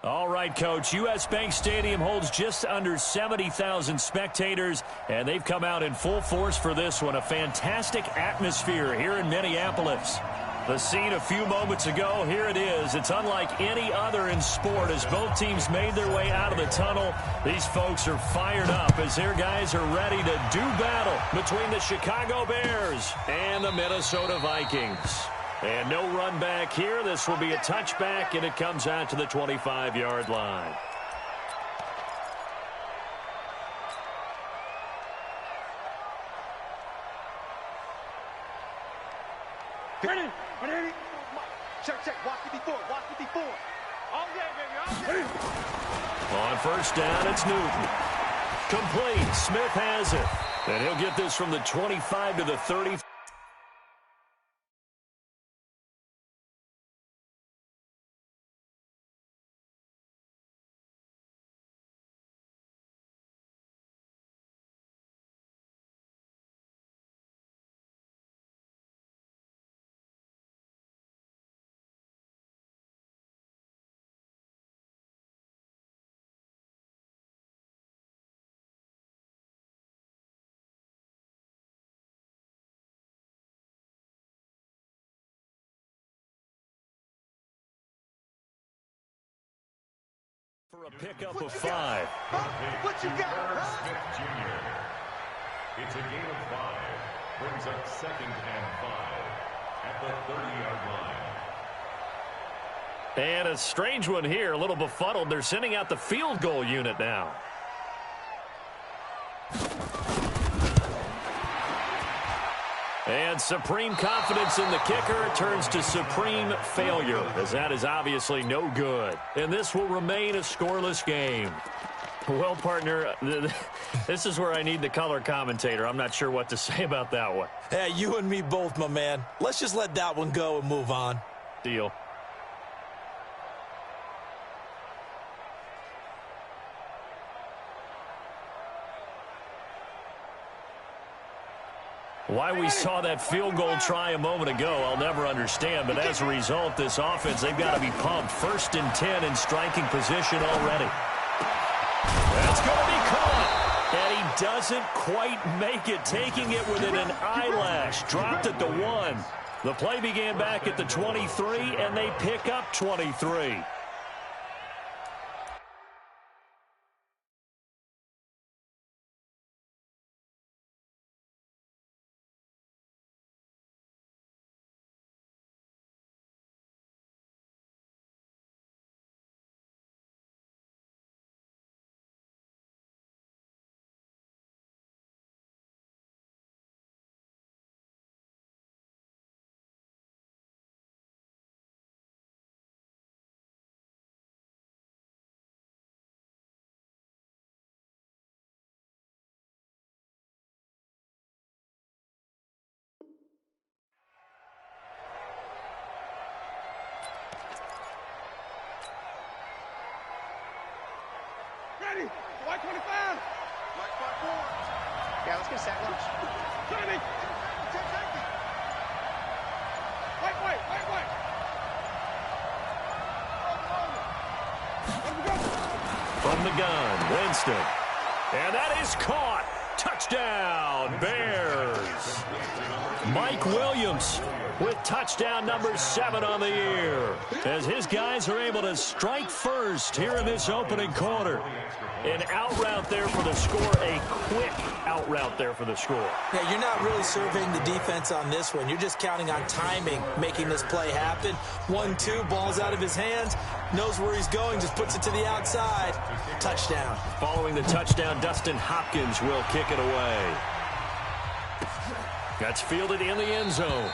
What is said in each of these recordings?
All right, Coach. U.S. Bank Stadium holds just under 70,000 spectators, and they've come out in full force for this one. A fantastic atmosphere here in Minneapolis. The scene a few moments ago, here it is. It's unlike any other in sport as both teams made their way out of the tunnel. These folks are fired up as their guys are ready to do battle between the Chicago Bears and the Minnesota Vikings. And no run back here. This will be a touchback, and it comes out to the 25-yard line. Ready. Check. Watch it before. All day, baby. On first down, it's Newton. Complete. Smith has it. And he'll get this from the 25 to the 30. For a pickup of 5. What you got? Smith Jr. It's a gain of 5. Brings up 2nd and 5 at the 30-yard line. And a strange one here, a little befuddled. They're sending out the field goal unit now. And supreme confidence in the kicker turns to supreme failure, as that is obviously no good. And this will remain a scoreless game. Well, partner, this is where I need the color commentator. I'm not sure what to say about that one. Hey, you and me both, my man. Let's just let that one go and move on. Deal. Why we saw that field goal try a moment ago, I'll never understand. But as a result, this offense, they've got to be pumped. 1st and 10 in striking position already. That's going to be caught. And he doesn't quite make it, taking it within an eyelash. Dropped at the 1. The play began back at the 23, and they pick up 23. Ready. White 25. White 5-4. Yeah, let's get sack lunch. Johnny. White. From the gun, Winston. And that is caught. Touchdown, Bears. Mike Williams with touchdown number 7 on the year, as his guys are able to strike first here in this opening quarter. An out route there for the score, a quick out route there for the score. Yeah, you're not really surveying the defense on this one. You're just counting on timing, making this play happen. 1-2, ball's out of his hands, knows where he's going, just puts it to the outside. Touchdown. Following the touchdown, Dustin Hopkins will kick it away. That's fielded in the end zone.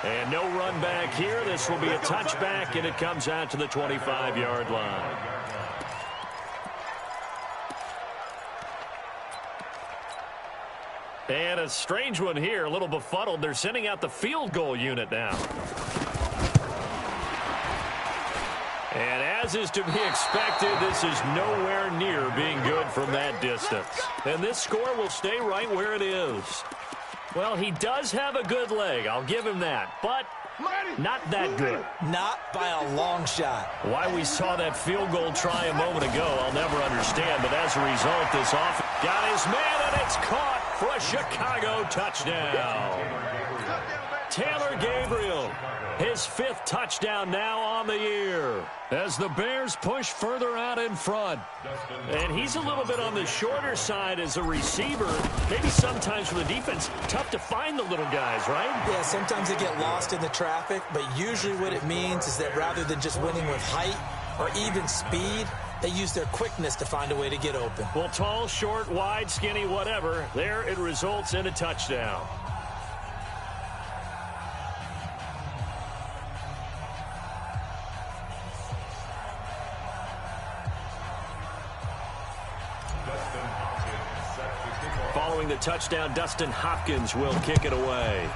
And no run back here. This will be a touchback, and it comes out to the 25-yard line. And a strange one here, a little befuddled. They're sending out the field goal unit now. And as is to be expected, this is nowhere near being good from that distance. And this score will stay right where it is. Well, he does have a good leg, I'll give him that. But Not that good. Not by a long shot. Why we saw that field goal try a moment ago, I'll never understand. But as a result, this offense got his man, and it's caught for a Chicago touchdown. Taylor Gabriel, his 5th touchdown now on the year, as the Bears push further out in front. And he's a little bit on the shorter side as a receiver. Maybe sometimes for the defense, tough to find the little guys, right? Yeah, sometimes they get lost in the traffic, but usually what it means is that rather than just winning with height or even speed, they use their quickness to find a way to get open. Well, tall, short, wide, skinny, whatever, there it results in a touchdown. Following the touchdown, Dustin Hopkins will kick it away.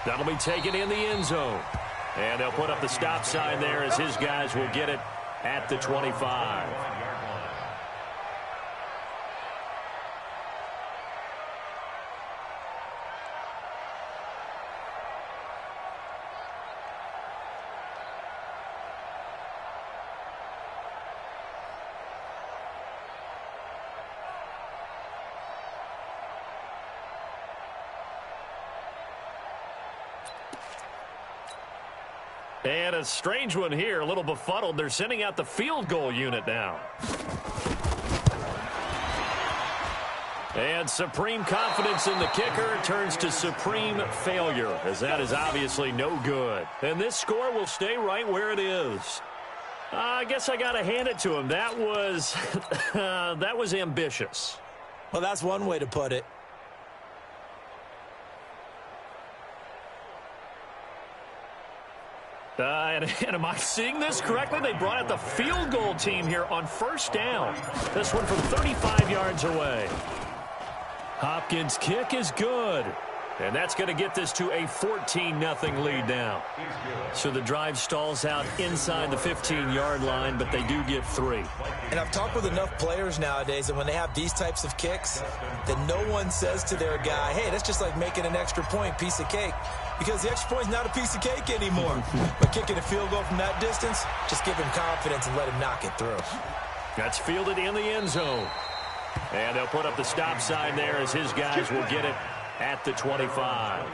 That'll be taken in the end zone. And they'll put up the stop sign there as his guys will get it at the 25. And a strange one here, a little befuddled. They're sending out the field goal unit now. And supreme confidence in the kicker turns to supreme failure, as that is obviously no good. And this score will stay right where it is. I guess I got to hand it to him. That was, that was ambitious. Well, that's one way to put it. And am I seeing this correctly? They brought out the field goal team here on first down. This one from 35 yards away. Hopkins' kick is good. And that's going to get this to a 14-0 lead now. So the drive stalls out inside the 15-yard line, but they do get 3. And I've talked with enough players nowadays that when they have these types of kicks, that no one says to their guy, hey, that's just like making an extra point, piece of cake. Because the extra point is not a piece of cake anymore. But kicking a field goal from that distance, just give him confidence and let him knock it through. That's fielded in the end zone. And they'll put up the stop sign there as his guys will get it at the 25.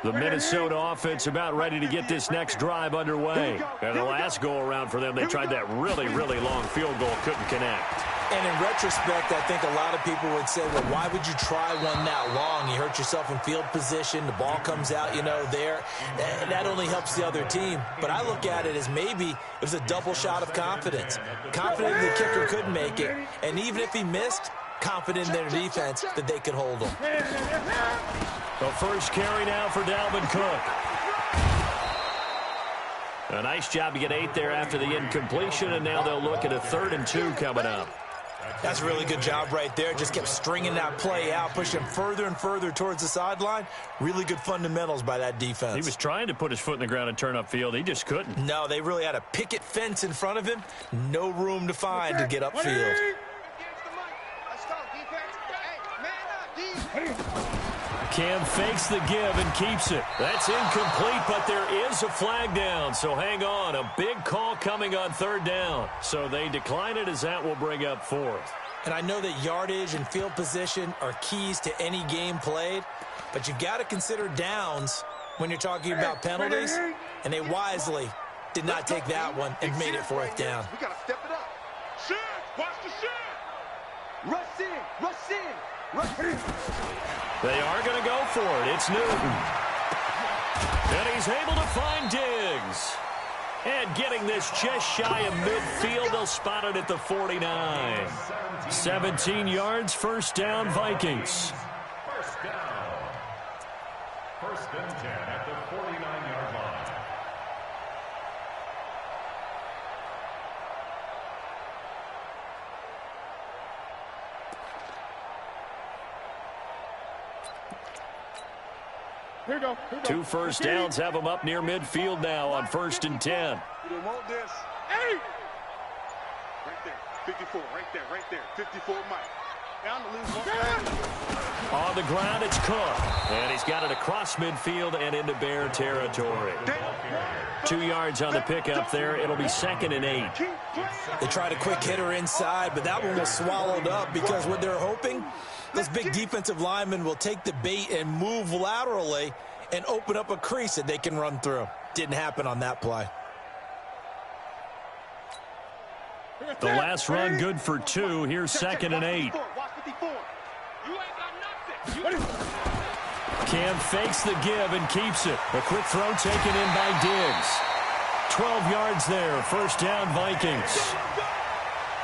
The Minnesota offense about ready to get this next drive underway. And the last go-around for them, they tried that really, really long field goal, couldn't connect. And in retrospect, I think a lot of people would say, well, why would you try one that long? You hurt yourself in field position. The ball comes out, there. That only helps the other team. But I look at it as maybe it was a double shot of confidence. Confident the kicker could make it. And even if he missed, confident in their defense that they could hold him. The first carry now for Dalvin Cook. A nice job to get 8 there after the incompletion, and now they'll look at a 3rd and 2 coming up. That's a really good job right there. Just kept stringing that play out, pushing further and further towards the sideline. Really good fundamentals by that defense. He was trying to put his foot in the ground and turn upfield. He just couldn't. No, they really had a picket fence in front of him. No room to find to get upfield. Cam fakes the give and keeps it. That's incomplete, but there is a flag down. So hang on. A big call coming on 3rd down. So they decline it as that will bring up 4th. And I know that yardage and field position are keys to any game played, but you got to consider downs when you're talking about penalties. And they wisely did not take that one and made it 4th down. We got to step it up. Shit! Watch the shit! Rush in! Rush in! Rush in! They are going to go for it. It's Newton. And he's able to find Diggs. And getting this just shy of midfield, they'll spot it at the 49. 17 yards, first down, Vikings. First down. 1st and 10 at the 49-yard line. Here we go. 2 first downs have them up near midfield now on 1st and 10. We don't want this. Hey! Right there. 54. Right there. 54 Mike. Down to lose one. On the ground, it's Cook. And he's got it across midfield and into Bear territory. 2 yards on the pickup there. It'll be 2nd and 8. They tried a quick hitter inside, but that one was swallowed up because what they're hoping, those big defensive linemen will take the bait and move laterally and open up a crease that they can run through. Didn't happen on that play. The last run good for 2. Here's 2nd and 8. Cam fakes the give and keeps it. A quick throw taken in by Diggs. 12 yards there. First down, Vikings.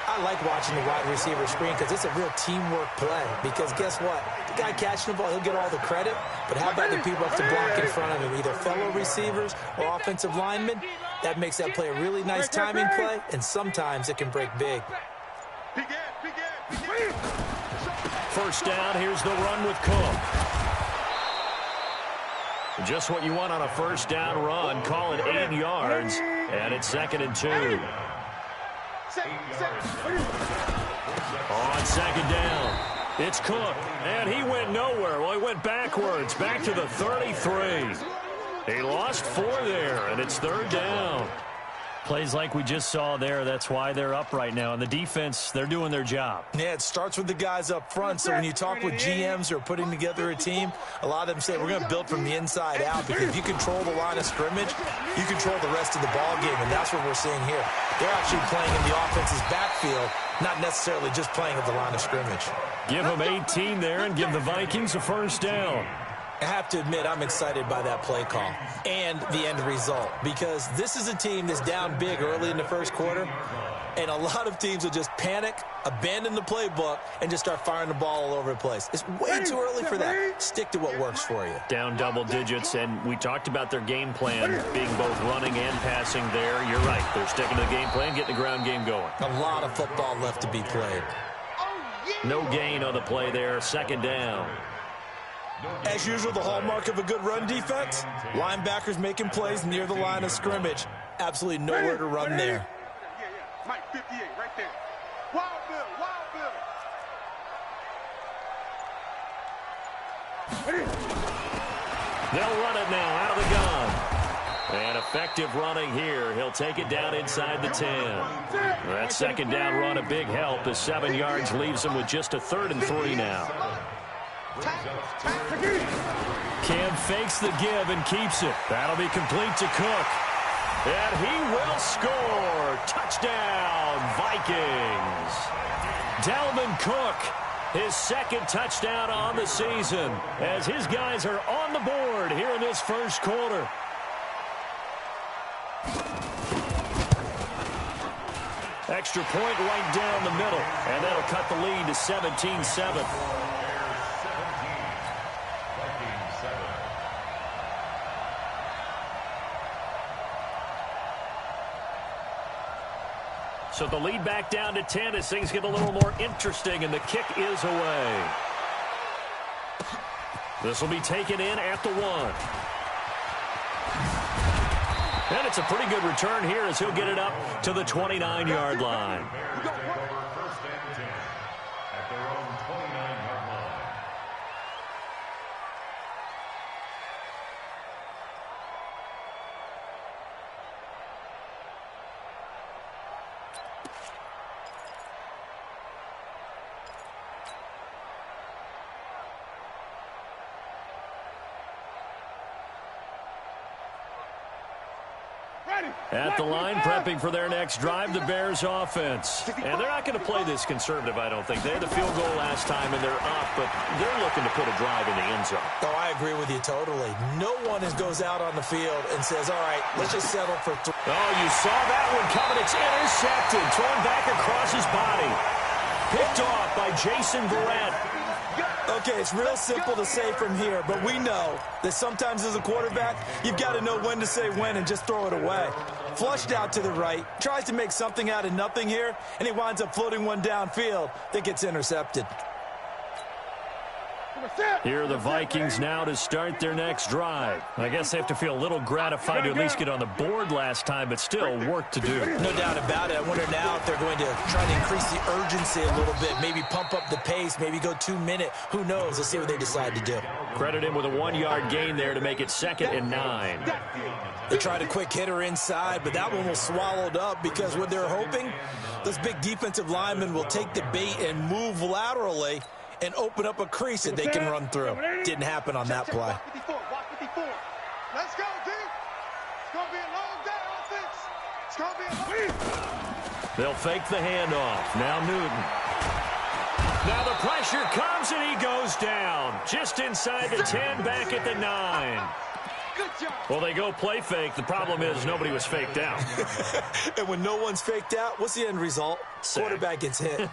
I like watching the wide receiver screen because it's a real teamwork play. Because guess what? The guy catching the ball, he'll get all the credit. But how about the people have to block in front of him, either fellow receivers or offensive linemen? That makes that play a really nice timing play, and sometimes it can break big. First down, here's the run with Cook. Just what you want on a first down run. Call it 8 yards, and it's 2nd and 2. On 2nd down, it's Cook, and he went nowhere. Well, he went backwards, back to the 33. He lost 4 there, and it's 3rd down. Plays like we just saw there, that's why they're up right now. And the defense, they're doing their job. Yeah, it starts with the guys up front. So when you talk with GMs who are putting together a team, a lot of them say, we're going to build from the inside out. Because if you control the line of scrimmage, you control the rest of the ball game. And that's what we're seeing here. They're actually playing in the offense's backfield, not necessarily just playing at the line of scrimmage. Give them 18 there and give the Vikings a first down. I have to admit, I'm excited by that play call and the end result, because this is a team that's down big early in the first quarter, and a lot of teams will just panic, abandon the playbook, and just start firing the ball all over the place. It's way too early for that. Stick to what works for you. Down double digits, and we talked about their game plan being both running and passing there. You're right. They're sticking to the game plan, getting the ground game going. A lot of football left to be played. No gain on the play there. 2nd down. As usual, the hallmark of a good run defense, linebackers making plays near the line of scrimmage. Absolutely nowhere to run there. Mike 58 right there. Wild Bill. They'll run it now out of the gun. And effective running here. He'll take it down inside the 10. That 2nd down run a big help as 7 yards leaves him with just a 3rd and 3 now. Cam fakes the give and keeps it. That'll be complete to Cook. And he will score. Touchdown, Vikings. Dalvin Cook, his 2nd touchdown on the season, as his guys are on the board here in this first quarter. Extra point right down the middle, and that'll cut the lead to 17-7. So the lead back down to 10 as things get a little more interesting, and the kick is away. This will be taken in at the 1. And it's a pretty good return here as he'll get it up to the 29-yard line. First and 10 at their own 29-yard line. At the line, prepping for their next drive, the Bears offense. And they're not going to play this conservative, I don't think. They had the field goal last time, and they're up, but they're looking to put a drive in the end zone. Oh, I agree with you totally. No one goes out on the field and says, all right, let's just settle for 3. Oh, you saw that one coming. It's intercepted, thrown back across his body. Picked off by Jason Verrett. Okay, it's real simple to say from here, but we know that sometimes as a quarterback, you've got to know when to say when and just throw it away. Flushed out to the right, tries to make something out of nothing here, and he winds up floating one downfield that gets intercepted. Here are the Vikings now to start their next drive. I guess they have to feel a little gratified to at least get on the board last time, but still work to do. No doubt about it. I wonder now if they're going to try to increase the urgency a little bit, maybe pump up the pace, maybe go 2 minute. Who knows? Let's see what they decide to do. Credit him with a 1-yard gain there to make it 2nd and 9. They tried a quick hitter inside, but that one was swallowed up because what they're hoping, those big defensive linemen will take the bait and move laterally and open up a crease that they can run through. Didn't happen on that play. Let's go, D. It's going to be a long day on offense. It's going to be a long. They'll fake the handoff. Now Newton. Now the pressure comes and he goes down. Just inside the 10, back at the 9. Good job. Well, they go play fake. The problem is nobody was faked out. And when no one's faked out, what's the end result? Quarterback gets hit.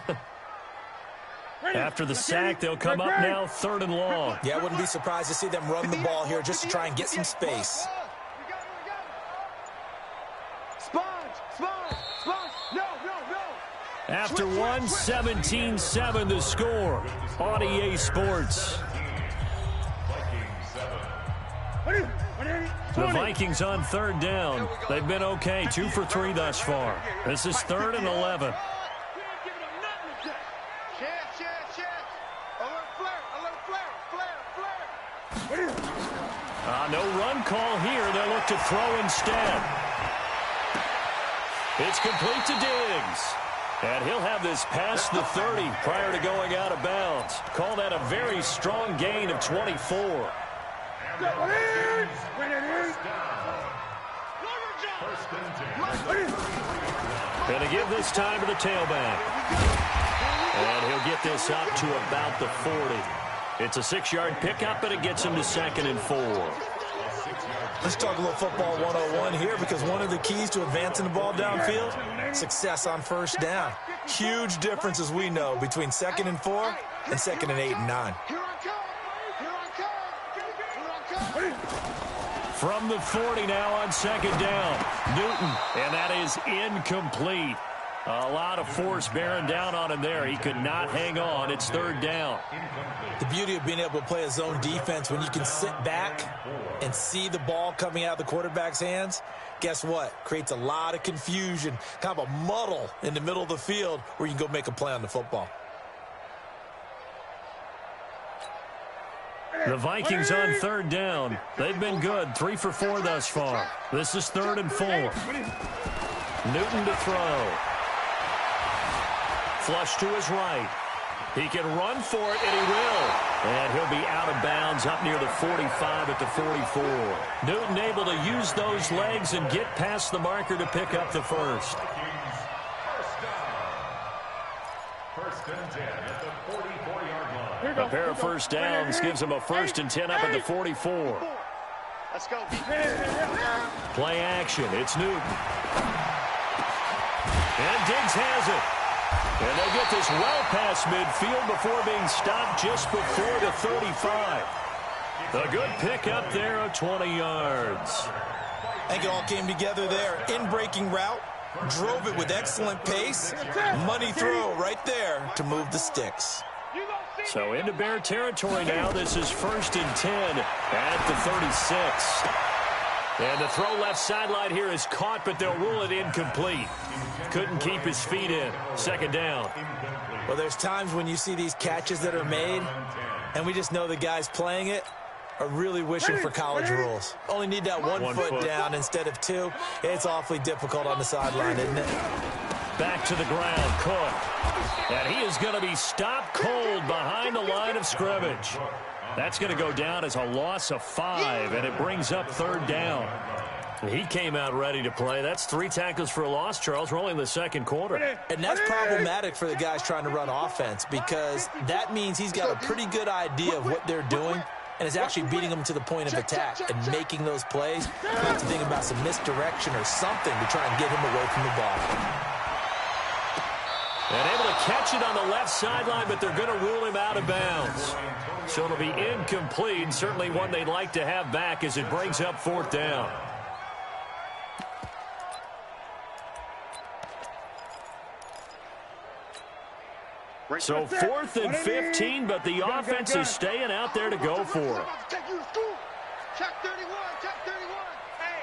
After the sack, they'll come up now 3rd and long. Yeah, I wouldn't be surprised to see them run the ball here just to try and get some space. Sponge. No. After one, 17-7 the score on EA Sports. The Vikings on 3rd down. They've been okay, 2 for 3 thus far. This is 3rd and 11. No run call here. They'll look to throw instead. It's complete to Diggs. And he'll have this past the 30 prior to going out of bounds. Call that a very strong gain of 24. Going to give this time to the tailback. And he'll get this up to about the 40. It's a 6-yard pickup, and it gets him to 2nd and 4. Let's talk a little football 101 here, because one of the keys to advancing the ball downfield, success on 1st down. Huge difference, as we know, between 2nd and 4 and 2nd and 8 and 9. From the 40 now on 2nd down. Newton, and that is incomplete. A lot of force bearing down on him there. He could not hang on. It's 3rd down. The beauty of being able to play a zone defense when you can sit back and see the ball coming out of the quarterback's hands, guess what? Creates a lot of confusion, kind of a muddle in the middle of the field where you can go make a play on the football. The Vikings on 3rd down. They've been good, 3 for 4 thus far. This is 3rd and 4. Newton to throw. Flush to his right. He can run for it, and he will. And he'll be out of bounds up near the 45 at the 44. Newton able to use those legs and get past the marker to pick up the 1st. First and 10 at the 44-yard line. A pair of 1st downs gives him a 1st and 10 up at the 44. Let's go. Play action. It's Newton. And Diggs has it. And they'll get this well past midfield before being stopped just before the 35. A good pickup there of 20 yards. I think it all came together there. In-breaking route, drove it with excellent pace. Money throw right there to move the sticks. So into Bear territory now. This is 1st and 10 at the 36. And the throw left sideline here is caught, but they'll rule it incomplete. Couldn't keep his feet in. 2nd down. Well, there's times when you see these catches that are made, and we just know the guys playing it are really wishing for college rules. Only need that one foot down instead of 2. It's awfully difficult on the sideline, isn't it? Back to the ground, Cook. And he is going to be stopped cold behind the line of scrimmage. That's going to go down as a loss of 5, and it brings up 3rd down. He came out ready to play. That's 3 tackles for a loss, Charles. We're only in the 2nd quarter. And that's problematic for the guys trying to run offense, because that means he's got a pretty good idea of what they're doing and is actually beating them to the point of attack and making those plays. You have to think about some misdirection or something to try and get him away from the ball. And able to catch it on the left sideline, but they're going to rule him out of bounds. So it'll be incomplete. Certainly one they'd like to have back as it brings up 4th down. So 4th and 15, but the offense is staying out there to go for it. Check 31, check 31. Hey,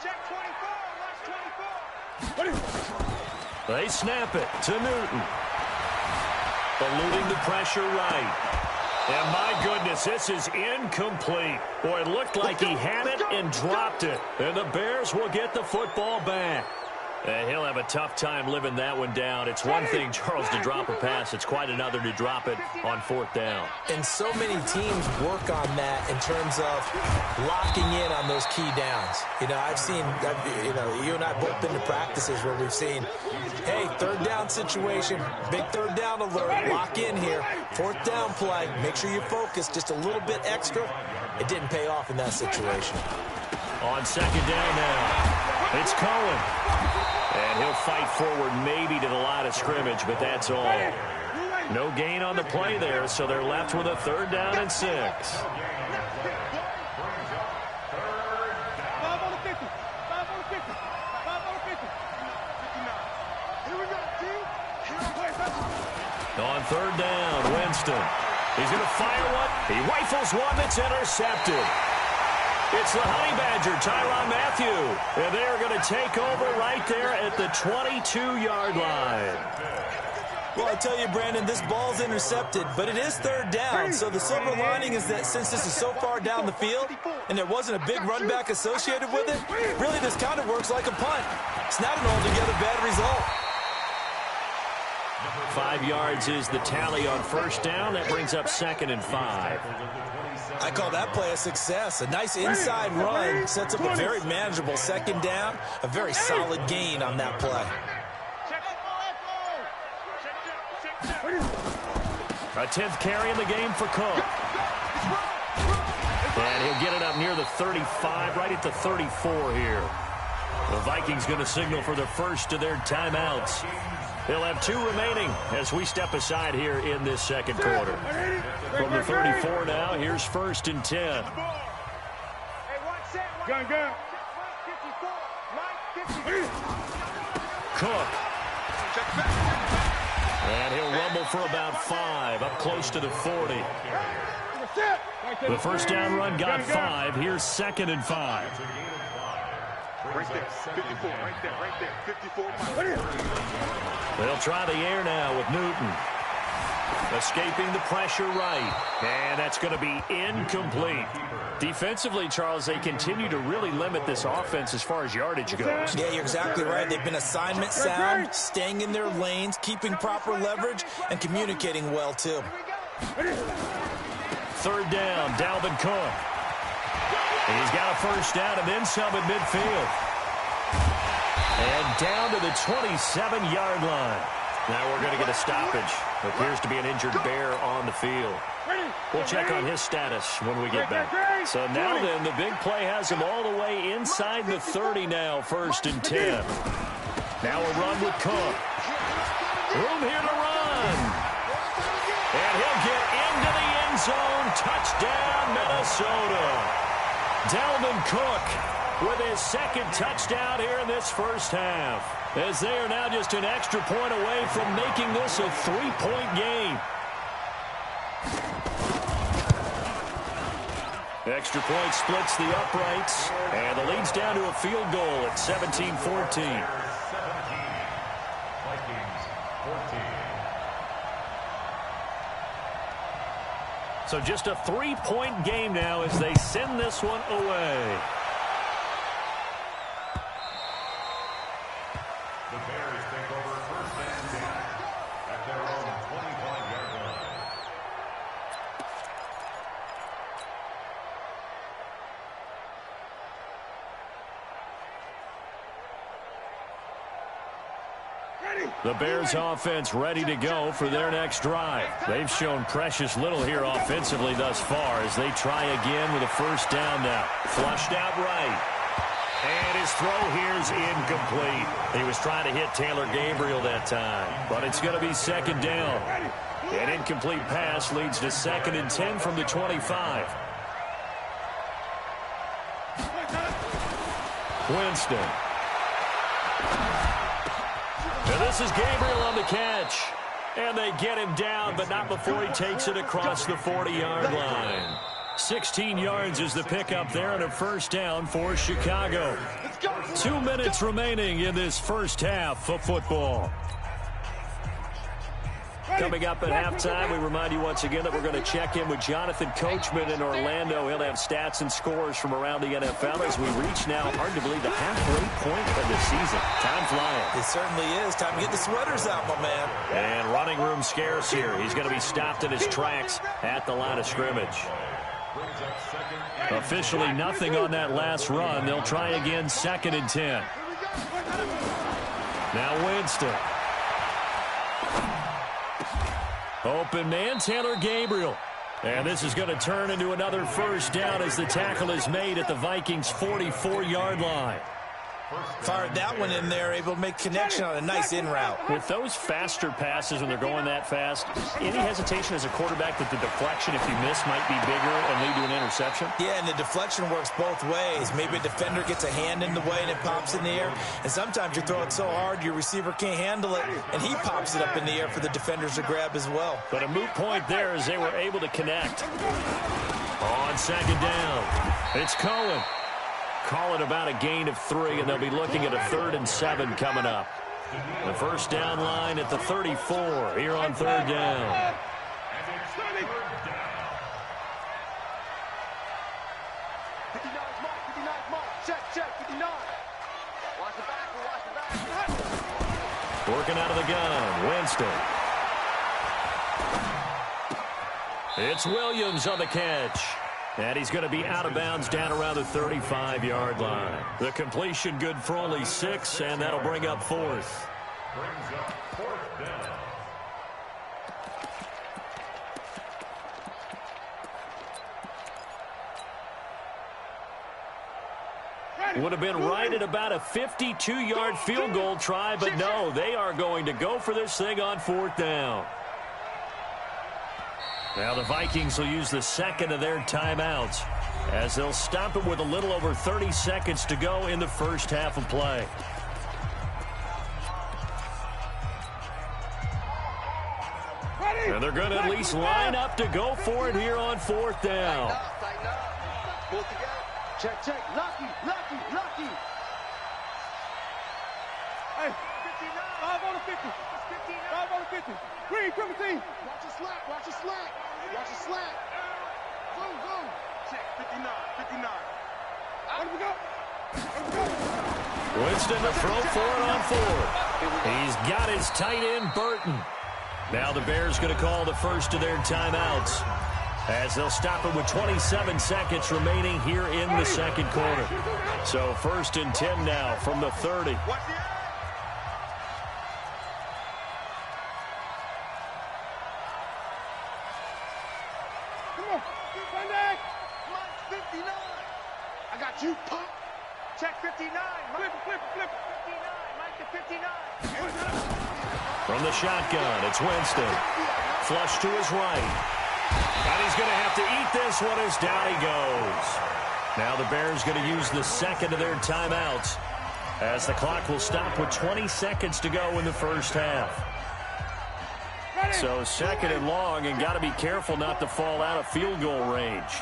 check 24, watch 24. They snap it to Newton. Eluding the pressure right. And my goodness, this is incomplete. Boy, it looked like he had it and dropped it. And the Bears will get the football back. And he'll have a tough time living that one down. It's one thing, Charles, to drop a pass. It's quite another to drop it on 4th down. And so many teams work on that in terms of locking in on those key downs. I've seen, you and I both been to practices where we've seen, hey, 3rd down situation, big 3rd down alert, lock in here, 4th down play, make sure you focus just a little bit extra. It didn't pay off in that situation. On 2nd down now, it's Cohen. And he'll fight forward maybe to the line of scrimmage, but that's all. No gain on the play there, so they're left with a 3rd down and 6. 5 on the 50, 5 on the 50, 5 on the 50. 59. Here we go, team. On 3rd down, Winston. He's going to fire one. He rifles one that's intercepted. It's the Honey Badger, Tyrann Mathieu. And they are going to take over right there at the 22-yard line. Well, I tell you, Brandon, this ball's intercepted, but it is 3rd down. So the silver lining is that since this is so far down the field and there wasn't a big run back associated with it, really this kind of works like a punt. It's not an altogether bad result. 5 yards is the tally on 1st down. That brings up 2nd and 5. I call that play a success. A nice inside run sets up a very manageable 2nd down, a very solid gain on that play. A 10th carry in the game for Cook. And he'll get it up near the 35, right at the 34 here. The Vikings going to signal for the first of their timeouts. They'll have 2 remaining as we step aside here in this 2nd quarter. From the 34 now, here's 1st and 10. Gun. Cook. And he'll rumble for about 5, up close to the 40. The 1st down run got 5. Here's 2nd and 5. Right there, 54, right there, 54. They'll try the air now with Newton. Escaping the pressure right. And that's going to be incomplete. Defensively, Charles, they continue to really limit this offense as far as yardage goes. Yeah, you're exactly right. They've been assignment sound, staying in their lanes, keeping proper leverage, and communicating well, too. 3rd down, Dalvin Cook. He's got a 1st down and then some at midfield. And down to the 27-yard line. Now we're going to get a stoppage. Appears to be an injured Bear on the field. We'll check on his status when we get back. So now then, the big play has him all the way inside the 30 now, 1st and 10. Now a run with Cook. Room here to run. And he'll get into the end zone. Touchdown, Minnesota. Dalvin Cook with his 2nd touchdown here in this 1st half. As they are now just an extra point away from making this a 3-point game. Extra point splits the uprights, and the lead's down to a field goal at 17-14. 17, Vikings 14. So just a 3-point game now as they send this one away. The Bears take over 1st and 10 at their own 25-yard line. The Bears offense ready to go for their next drive. They've shown precious little here offensively thus far as they try again with a 1st down now. Flushed out right. And his throw here is incomplete. He was trying to hit Taylor Gabriel that time. But it's going to be 2nd down. An incomplete pass leads to 2nd and 10 from the 25. Winston. And this is Gabriel on the catch. And they get him down, but not before he takes it across the 40-yard line. 16 yards is the pickup there and a first down for Chicago. 2 minutes remaining in this first half of football. Coming up at halftime, we remind you once again that we're going to check in with Jonathan Coachman in Orlando. He'll have stats and scores from around the NFL as we reach now, hard to believe, the halfway point of the season. Time flying. It certainly is. Time to get the sweaters out, my man. And running room scarce here. He's going to be stopped in his tracks at the line of scrimmage. Officially nothing on that last run. They'll try again, 2nd and 10. Now Winston. Open man, Taylor Gabriel. And this is going to turn into another first down as the tackle is made at the Vikings' 44-yard line. Fired that one in there, able to make connection on a nice in route. With those faster passes when they're going that fast, any hesitation as a quarterback that the deflection, if you miss, might be bigger and lead to an interception? Yeah, and the deflection works both ways. Maybe a defender gets a hand in the way and it pops in the air. And sometimes you throw it so hard your receiver can't handle it, and he pops it up in the air for the defenders to grab as well. But a moot point there as they were able to connect. On 2nd down, it's Cohen. Call it about a gain of 3, and they'll be looking at a 3rd and 7 coming up. The first down line at the 34 here on 3rd down. Working out of the gun, Winston. It's Williams on the catch. And he's going to be out of bounds down around the 35-yard line. The completion good for only 6, and that'll bring up 4th. Brings up 4th down. Would have been right at about a 52-yard field goal try, but no, they are going to go for this thing on 4th down. Now the Vikings will use the 2nd of their timeouts as they'll stop it with a little over 30 seconds to go in the first half of play. And they're going to at least line up to go for it here on 4th down. Check, check. Lucky. Hey, 59. 5 on the 50. 5 on the 50. Green, triple team. Watch your slack. Go. Check, 59. Where do we go? Winston to throw for it on 4th. He's got his tight end, Burton. Now the Bears going to call the first of their timeouts as they'll stop it with 27 seconds remaining here in the 2nd quarter. So 1st and 10 now from the 30. You pump. Check 59. Flip. 59. Mike to 59. From the shotgun, it's Winston. Flush to his right. And he's going to have to eat this one as down he goes. Now the Bears going to use the 2nd of their timeouts as the clock will stop with 20 seconds to go in the first half. So 2nd and long, and got to be careful not to fall out of field goal range.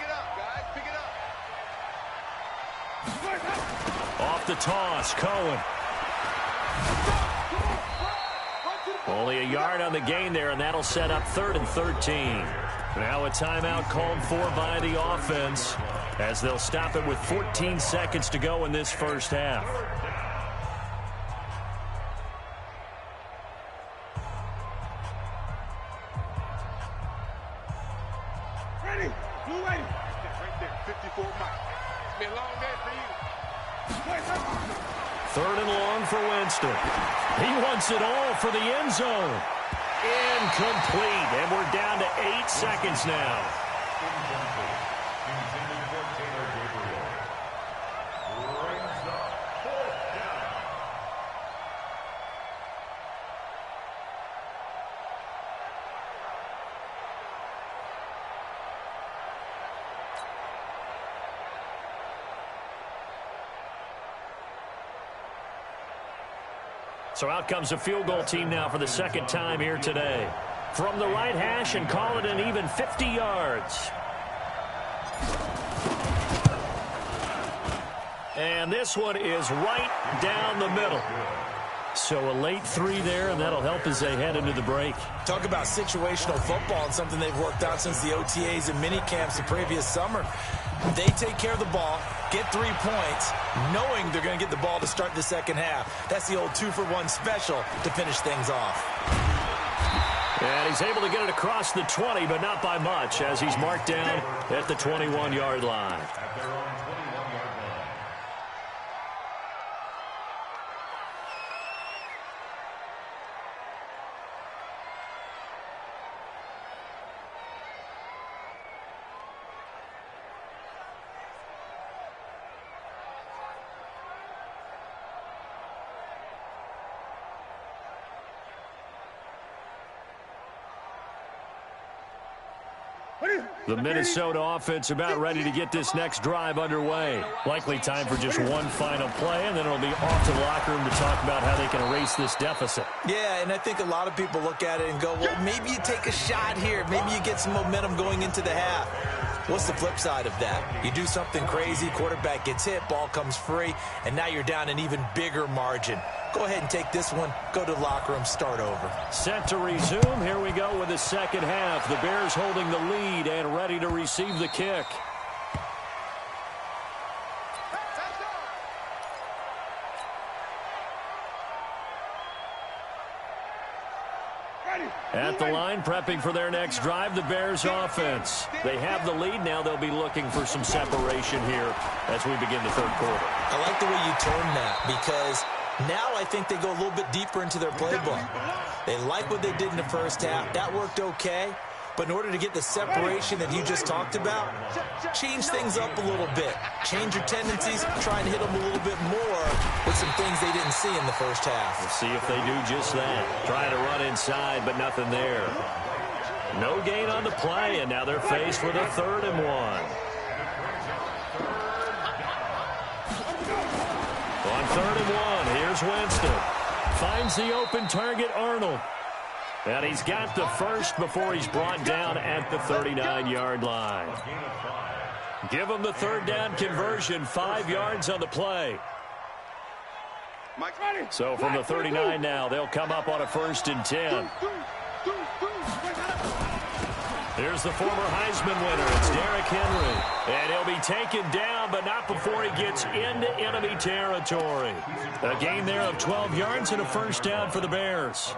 Off the toss, Cohen. Only a yard on the gain there, and that'll set up 3rd and 13. Now a timeout called for by the offense as they'll stop it with 14 seconds to go in this first half. Ready? Blue ready. Right there. 54 Mike. It's been a long day for you. 3rd and long for Winston. He wants it all for the end zone. Incomplete, and we're down to 8 seconds now. So out comes a field goal team now for the second time here today. From the right hash and call it an even 50 yards. And this one is right down the middle. So a late 3 there, and that'll help as they head into the break. Talk about situational football and something they've worked on since the OTAs and mini camps the previous summer. They take care of the ball, get 3 points, knowing they're going to get the ball to start the second half. That's the old 2-for-1 special to finish things off. And he's able to get it across the 20, but not by much, as he's marked down at the 21-yard line. The Minnesota offense about ready to get this next drive underway. Likely time for just one final play, and then it'll be off to the locker room to talk about how they can erase this deficit. Yeah, and I think a lot of people look at it and go, well, maybe you take a shot here. Maybe you get some momentum going into the half. What's the flip side of that? You do something crazy, quarterback gets hit, ball comes free, and now you're down an even bigger margin. Go ahead and take this one, go to the locker room, start over. Set to resume. Here we go with the second half. The Bears holding the lead and ready to receive the kick. At the line, prepping for their next drive, the Bears offense. They have the lead. Now they'll be looking for some separation here as we begin the third quarter. I like the way you turn that, because now I think they go a little bit deeper into their playbook. They like what they did in the first half. That worked okay. But in order to get the separation that you just talked about, change things up a little bit. Change your tendencies, try and hit them a little bit more with some things they didn't see in the first half. We'll see if they do just that. Trying to run inside, but nothing there. No gain on the play, and now they're faced with a 3rd and 1. On 3rd and 1, here's Winston. Finds the open target, Arnold. And he's got the first before he's brought down at the 39-yard line. Give him the 3rd down conversion, 5 yards on the play. So from the 39 now, they'll come up on a 1st and 10. Here's the former Heisman winner. It's Derrick Henry. And he'll be taken down, but not before he gets into enemy territory. A gain there of 12 yards and a 1st down for the Bears.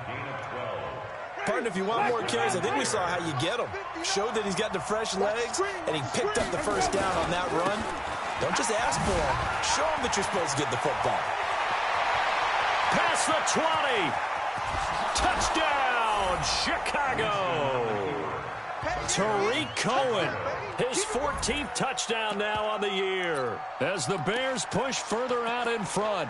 Partner, if you want more carries, I think we saw how you get him. Showed that he's got the fresh legs, and he picked up the 1st down on that run. Don't just ask for him. Show him that you're supposed to get the football. Past the 20. Touchdown, Chicago. Tariq Cohen, his 14th touchdown now on the year, as the Bears push further out in front.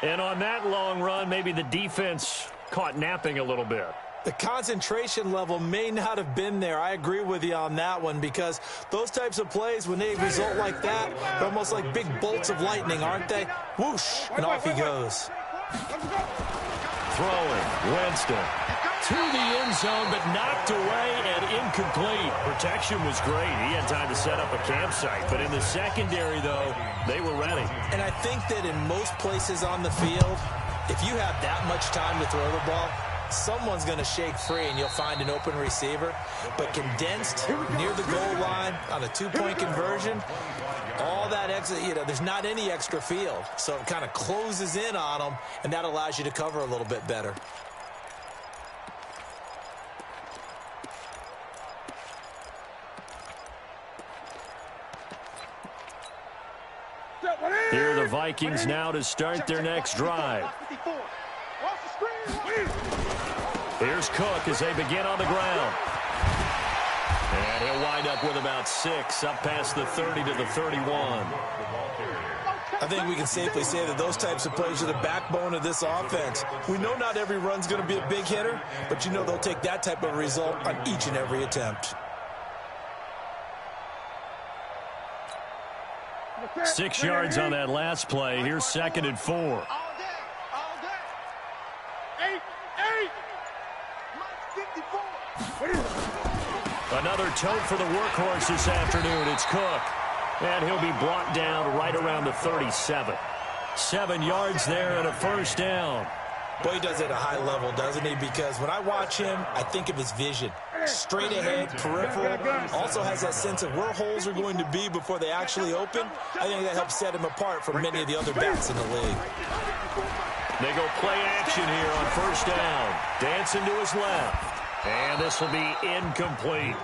And on that long run, maybe the defense caught napping a little bit. The concentration level may not have been there. I agree with you on that one, because those types of plays, when they result like that, they're almost like big bolts of lightning, aren't they? Whoosh, and off he goes. Throwing, Winston to the end zone, but knocked away and incomplete. Protection was great. He had time to set up a campsite, but in the secondary, though, they were ready. And I think that in most places on the field, if you have that much time to throw the ball, someone's going to shake free and you'll find an open receiver. But condensed near the goal line on a 2-point conversion, all that extra, there's not any extra field. So it kind of closes in on them, and that allows you to cover a little bit better. Here are the Vikings now to start their next drive. Here's Cook as they begin on the ground. And he'll wind up with about 6, up past the 30 to the 31. I think we can safely say that those types of plays are the backbone of this offense. We know not every run's going to be a big hitter, but they'll take that type of result on each and every attempt. 6 yards on that last play. Here's 2nd and 4. Another tote for the workhorse this afternoon. It's Cook. And he'll be brought down right around the 37. 7 yards there and a first down. Boy, he does it at a high level, doesn't he? Because when I watch him, I think of his vision. Straight ahead, peripheral. Also has that sense of where holes are going to be before they actually open. I think that helps set him apart from many of the other backs in the league. They go play action here on first down. Dancing to his left. And this will be incomplete.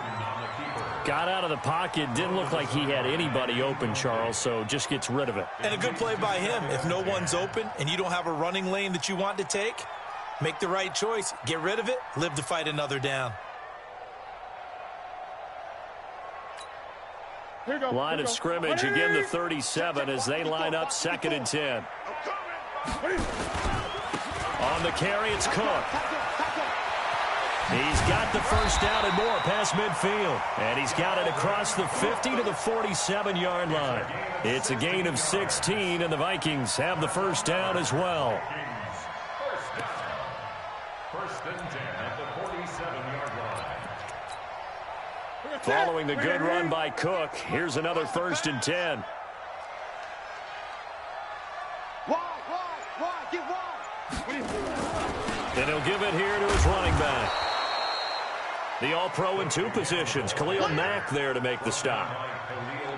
Got out of the pocket. Didn't look like he had anybody open, Charles, so just gets rid of it. And a good play by him. If no one's open and you don't have a running lane that you want to take, make the right choice. Get rid of it. Live to fight another down. Line of scrimmage, again the 37 as they line up 2nd and 10. On the carry, it's Cook. He's got the first down and more past midfield. And he's got it across the 50 to the 47-yard line. It's a gain of 16, and the Vikings have the first down as well. First and 10 at the 47-yard line. Following the good run by Cook, here's another 1st and 10. And he'll give it here to his running back. The All-Pro in 2 positions. Khalil Mack there to make the stop.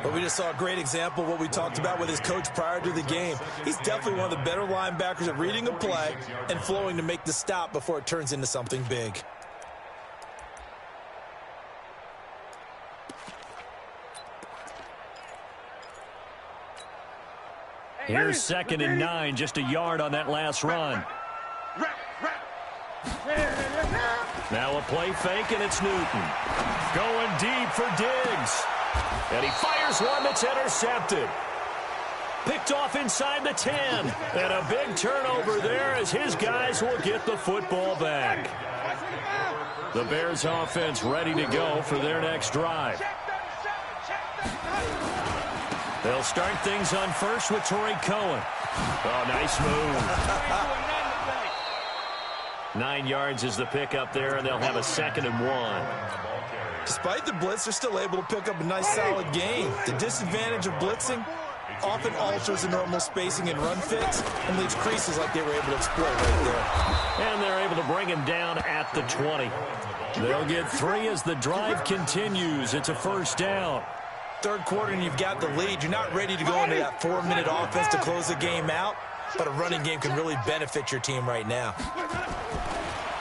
But we just saw a great example of what we talked about with his coach prior to the game. He's definitely one of the better linebackers at reading a play and flowing to make the stop before it turns into something big. Here's 2nd and 9, just a yard on that last run. Now a play fake, and it's Newton. Going deep for Diggs. And he fires one that's intercepted. Picked off inside the 10. And a big turnover there as his guys will get the football back. The Bears offense ready to go for their next drive. They'll start things on first with Torrey Cohen. Oh, nice move. 9 yards is the pickup there, and they'll have a 2nd and 1. Despite the blitz, they're still able to pick up a nice solid gain. The disadvantage of blitzing often alters the normal spacing and run fits and leaves creases like they were able to exploit right there. And they're able to bring him down at the 20. They'll get 3 as the drive continues. It's a first down. Third quarter and you've got the lead. You're not ready to go into that 4-minute offense to close the game out, but a running game can really benefit your team right now.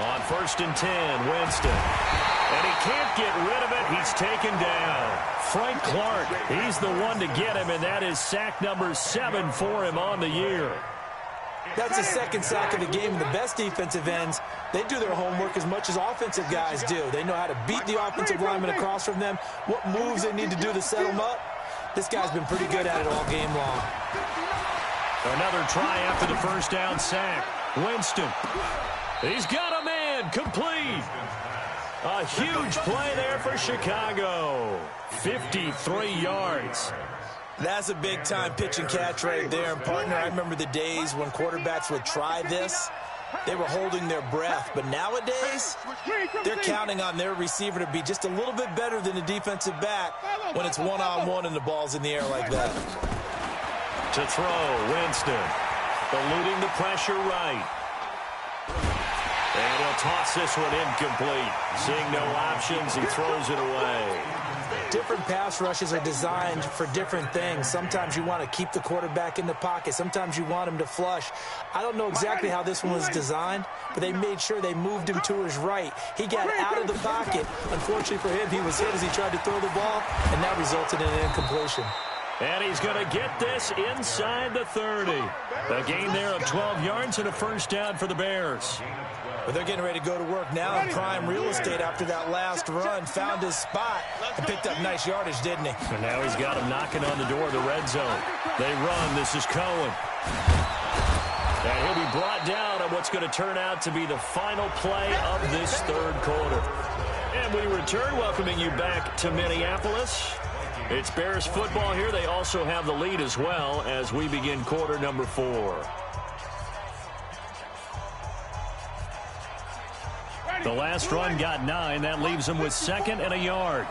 On 1st and 10, Winston. And he can't get rid of it. He's taken down. Frank Clark, he's the one to get him, and that is sack number 7 for him on the year. That's the 2nd sack of the game. And the best defensive ends, they do their homework as much as offensive guys do. They know how to beat the offensive lineman across from them, what moves they need to do to set them up. This guy's been pretty good at it all game long. Another try after the first down sack. Winston. He's got a man complete. A huge play there for Chicago. 53 yards. That's a big-time pitch and catch right there. And, partner, I remember the days when quarterbacks would try this. They were holding their breath. But nowadays, they're counting on their receiver to be just a little bit better than the defensive back when it's one-on-one and the ball's in the air like that. To throw, Winston. Eluding the pressure right. And he'll toss this one incomplete. Seeing no options, he throws it away. Different pass rushes are designed for different things. Sometimes you want to keep the quarterback in the pocket. Sometimes you want him to flush. I don't know exactly how this one was designed, but they made sure they moved him to his right. He got out of the pocket. Unfortunately for him, he was hit as he tried to throw the ball, and that resulted in an incompletion. And he's going to get this inside the 30. A gain there of 12 yards and a first down for the Bears. But they're getting ready to go to work now in prime real estate after that last run. Found his spot and picked up nice yardage, didn't he? And now he's got him knocking on the door of the red zone. They run. This is Cohen. And he'll be brought down on what's going to turn out to be the final play of this third quarter. And we return, welcoming you back to Minneapolis. It's Bears football here. They also have the lead as well as we begin quarter number 4. The last run got 9. That leaves him with 2nd and a yard.